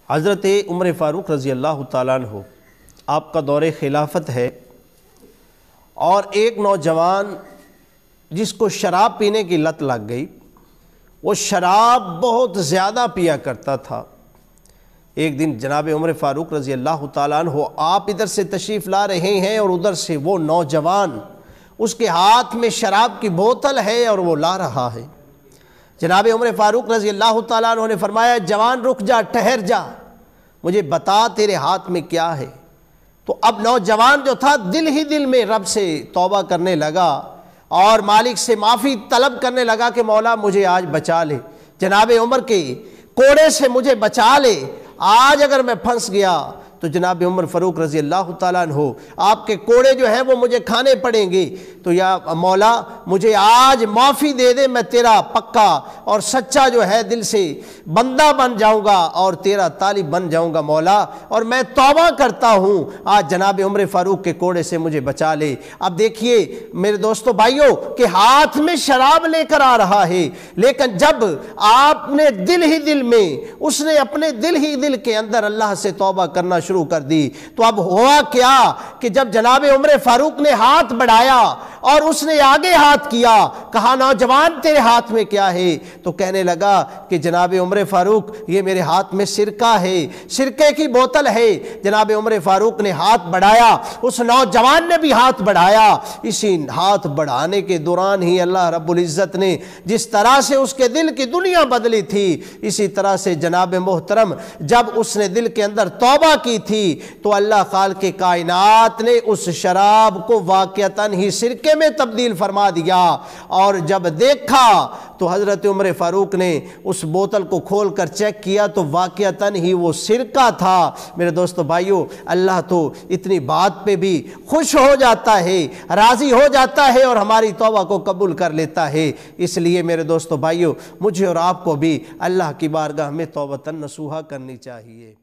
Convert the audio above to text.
حضرت عمر فاروق رضی اللہ تعالیٰ عنہ آپ کا دور خلافت ہے، اور ایک نوجوان جس کو شراب پینے کی لت لگ گئی، وہ شراب بہت زیادہ پیا کرتا تھا۔ ایک دن جناب عمر فاروق رضی اللہ تعالیٰ عنہ آپ ادھر سے تشریف لا رہے ہیں اور ادھر سے وہ نوجوان، اس کے ہاتھ میں شراب کی بوتل ہے اور وہ لا رہا ہے۔ جناب عمر فاروق رضی اللہ تعالیٰ عنہ نے فرمایا، جوان رک جا، ٹھہر جا، مجھے بتا تیرے ہاتھ میں کیا ہے۔ تو اب نوجوان جو تھا دل ہی دل میں رب سے توبہ کرنے لگا اور مالک سے معافی طلب کرنے لگا کہ مولا مجھے آج بچا لے، جناب عمر کے کوڑے سے مجھے بچا لے، آج اگر میں پھنس گیا تو جناب عمر فاروق رضی اللہ تعالیٰ عنہ آپ کے کوڑے جو ہیں وہ مجھے کھانے پڑیں گے، تو یا مولا مجھے آج معافی دے دے، میں تیرا پکا اور سچا جو ہے دل سے بندہ بن جاؤں گا اور تیرا طالب بن جاؤں گا مولا، اور میں توبہ کرتا ہوں، آج جناب عمر فاروق کے کوڑے سے مجھے بچا لے۔ اب دیکھیے میرے دوستو بھائیوں کہ ہاتھ میں شراب لے کر آ رہا ہے، لیکن جب آپ نے دل ہی دل میں، اس نے اپنے دل ہی دل کے اندر اللہ سے توبہ کرنا شروع کر دی، تو اب ہوا کیا کہ جب جناب عمر فاروق نے ہاتھ بڑھایا اور اس نے آگے ہاتھ کیا، کہا نوجوان تیرے ہاتھ میں کیا ہے؟ تو کہنے لگا کہ جناب عمر فاروق یہ میرے ہاتھ میں سرکہ ہے، سرکے کی بوتل ہے۔ جناب عمر فاروق نے ہاتھ بڑھایا، اس نوجوان نے بھی ہاتھ بڑھایا، اسی ہاتھ بڑھانے کے دوران ہی اللہ رب العزت نے جس طرح سے اس کے دل کی دنیا بدلی تھی، اسی طرح سے جناب محترم جب اس نے دل کے اندر توبہ کی تھی تو اللہ خالق کائنات نے اس شراب کو واقعتاً ہی سرکے میں تبدیل فرما دیا، اور جب دیکھا تو حضرت عمر فاروق نے اس بوتل کو کھول کر چیک کیا تو واقعتاً ہی وہ سرکہ تھا۔ میرے دوستو بھائیو، اللہ تو اتنی بات پہ بھی خوش ہو جاتا ہے، راضی ہو جاتا ہے اور ہماری توبہ کو قبول کر لیتا ہے۔ اس لیے میرے دوستو بھائیو، مجھے اور آپ کو بھی اللہ کی بارگاہ میں توبۃ نصوحہ کرنی چاہیے۔